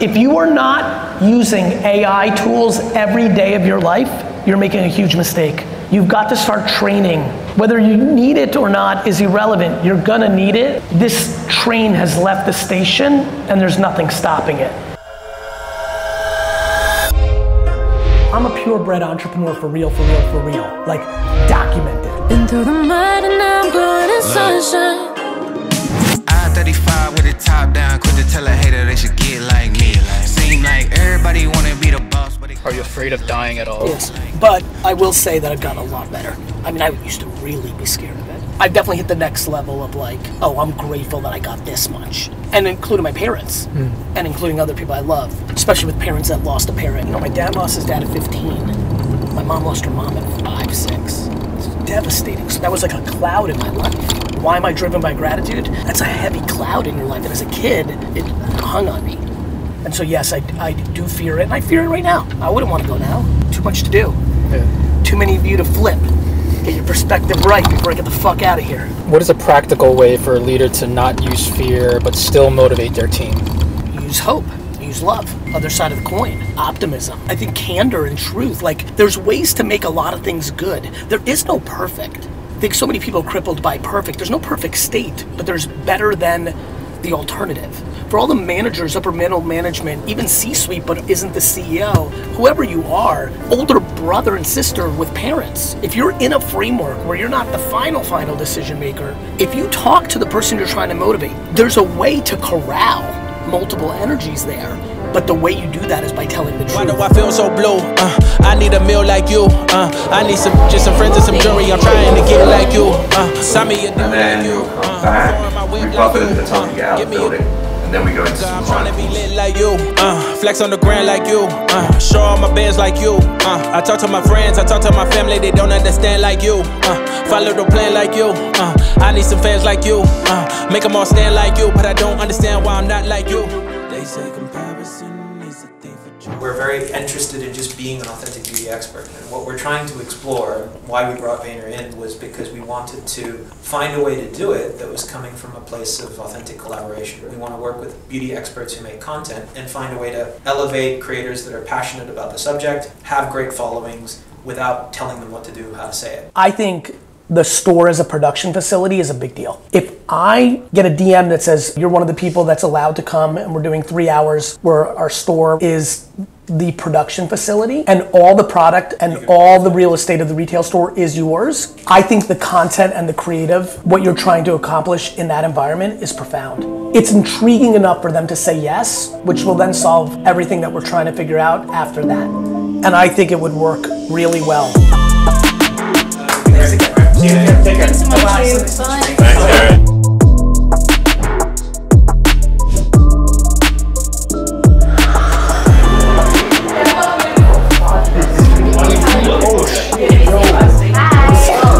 If you are not using AI tools every day of your life, you're making a huge mistake. You've got to start training. Whether you need it or not is irrelevant. You're gonna need it. This train has left the station and there's nothing stopping it. I'm a purebred entrepreneur for real, for real, for real. Like, documented. Into the mud and I'm growing in sunshine. I-35 with the top down, quick to tell a hater they should get like me. Seem like everybody wanna be the boss, but are you afraid of dying at all? Yes, but I will say that I've gotten a lot better. I mean, I used to really be scared of it. I've definitely hit the next level of like, oh, I'm grateful that I got this much. And including my parents, and including other people I love, especially with parents that lost a parent. You know, my dad lost his dad at 15. My mom lost her mom at 5, 6. It's devastating. So that was like a cloud in my life. Why am I driven by gratitude? That's a heavy cloud in your life. And as a kid, it hung on me. And so yes, I do fear it, and I fear it right now. I wouldn't want to go now. Too much to do. Yeah. Too many of you to flip. Get your perspective right before I get the fuck out of here. What is a practical way for a leader to not use fear, but still motivate their team? Use hope. Use love. Other side of the coin. Optimism. I think candor and truth. Like, there's ways to make a lot of things good. There is no perfect. I think so many people are crippled by perfect. There's no perfect state, but there's better than the alternative. For all the managers, upper middle management, even C-suite but isn't the CEO, whoever you are, older brother and sister with parents, if you're in a framework where you're not the final decision maker, if you talk to the person you're trying to motivate, there's a way to corral multiple energies there. But the way you do that is by telling the truth. Why do I feel so blue? I need a meal like you. I need some friends and some jewelry. I'm trying to get like you. Sign me a deal like you. We pop it into the tunnel, get out, build it, and then we go into some trying to be lit like you. Flex on the ground like you. Show all my bands like you. I talk to my friends, I talk to my family, they don't understand like you. Follow the plan like you. I need some fans like you. Make them all stand like you, but I don't understand why I'm not like you. They say comparison is a thing for joy. We're very interested in just being an authentic beauty expert, and what we're trying to explore, why we brought Vayner in, was because we wanted to find a way to do it that was coming from a place of authentic collaboration. We want to work with beauty experts who make content and find a way to elevate creators that are passionate about the subject, have great followings, without telling them what to do, how to say it. I think the store as a production facility is a big deal. If I get a DM that says, you're one of the people that's allowed to come and we're doing 3 hours where our store is the production facility and all the product and all the real estate of the retail store is yours, I think the content and the creative, what you're trying to accomplish in that environment is profound. It's intriguing enough for them to say yes, which will then solve everything that we're trying to figure out after that. And I think it would work really well. Thanks again. Take care. Thanks so much. Bye. Thanks, Gary.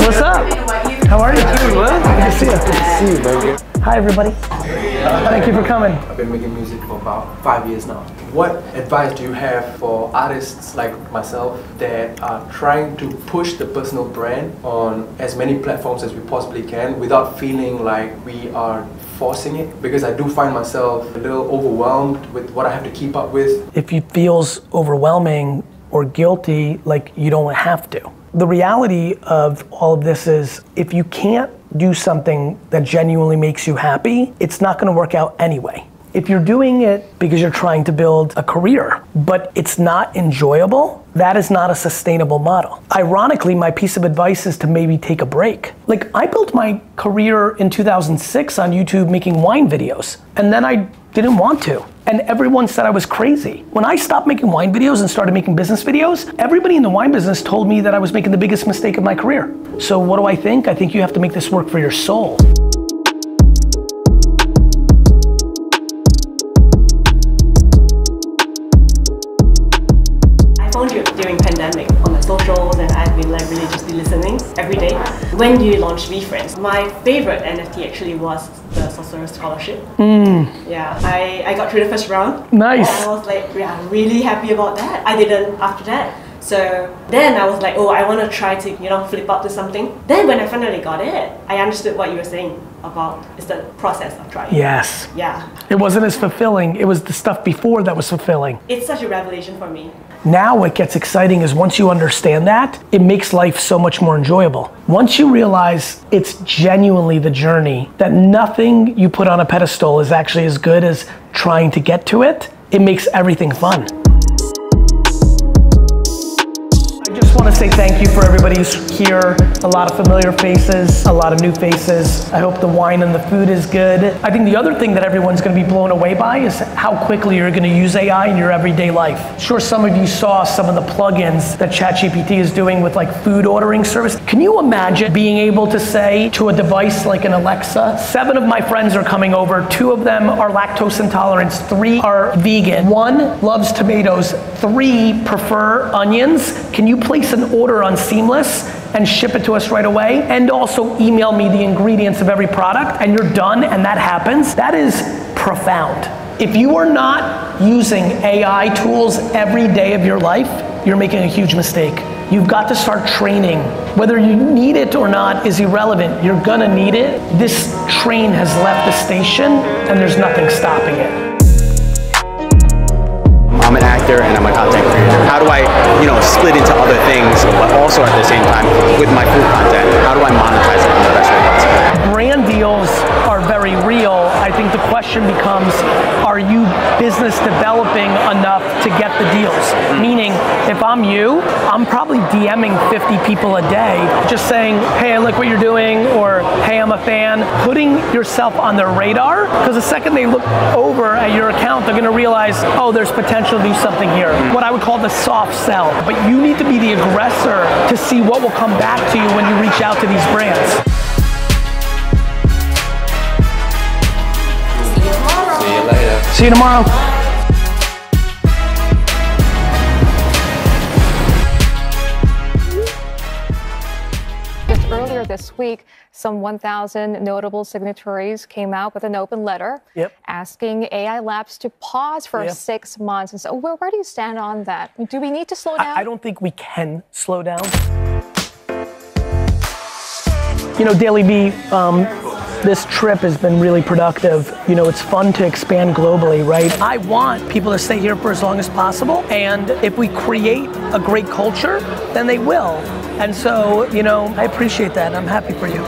What's up? How are you? Good to see you. Good to see you, baby. Hi, everybody. Thank you for coming. I've been making music for about 5 years now. What advice do you have for artists like myself that are trying to push the personal brand on as many platforms as we possibly can without feeling like we are forcing it? Because I do find myself a little overwhelmed with what I have to keep up with. If it feels overwhelming or guilty, like you don't have to. The reality of all of this is if you can't do something that genuinely makes you happy, it's not gonna work out anyway. If you're doing it because you're trying to build a career, but it's not enjoyable, that is not a sustainable model. Ironically, my piece of advice is to maybe take a break. Like, I built my career in 2006 on YouTube making wine videos, and then I didn't want to. And everyone said I was crazy. When I stopped making wine videos and started making business videos, everybody in the wine business told me that I was making the biggest mistake of my career. So what do I think? I think you have to make this work for your soul. I found you during pandemic on my socials, and I've been like religiously listening every day. When you launched VeeFriends, my favorite NFT actually was the Sorcerer Scholarship. Yeah, I got through the first round. Nice. I was like, yeah, really happy about that. I didn't after that. So then I was like, oh, I want to try to, flip up to something. Then when I finally got it, I understood what you were saying. about is the process of trying. Yes. Yeah. It wasn't as fulfilling. It was the stuff before that was fulfilling. It's such a revelation for me. Now what gets exciting is once you understand that, it makes life so much more enjoyable. Once you realize it's genuinely the journey, that nothing you put on a pedestal is actually as good as trying to get to it, it makes everything fun. I just want to say thank you for everybody who's here. A lot of familiar faces, a lot of new faces. I hope the wine and the food is good. I think the other thing that everyone's going to be blown away by is how quickly you're going to use AI in your everyday life. Sure, some of you saw some of the plugins that ChatGPT is doing with like food ordering service. Can you imagine being able to say to a device like an Alexa, 7 of my friends are coming over, 2 of them are lactose intolerant, 3 are vegan, 1 loves tomatoes, 3 prefer onions. Can you place an order on Seamless and ship it to us right away? And also email me the ingredients of every product, and you're done, and that happens. That is profound. If you are not using AI tools every day of your life, you're making a huge mistake. You've got to start training. Whether you need it or not is irrelevant. You're gonna need it. This train has left the station, and there's nothing stopping it. I'm an actor and I'm a content creator. How do I, split into other things, but also at the same time with my food content? How do I monetize it in the best way possible? Brand deals are very real. I think the question becomes, are you business developing enough to get the deals? Meaning, if I'm you, I'm probably DMing 50 people a day, just saying, hey, I like what you're doing, or hey, I'm a fan. Putting yourself on their radar, because the second they look over at your account, they're gonna realize, oh, there's potential to do something here. What I would call the soft sell. But you need to be the aggressor to see what will come back to you when you reach out to these brands. See you later. See you tomorrow. Just earlier this week, some 1,000 notable signatories came out with an open letter asking AI labs to pause for 6 months. And so where do you stand on that? Do we need to slow down? I don't think we can slow down. DailyVee, this trip has been really productive. It's fun to expand globally, right? I want people to stay here for as long as possible, and if we create a great culture, then they will. And so, I appreciate that, and I'm happy for you.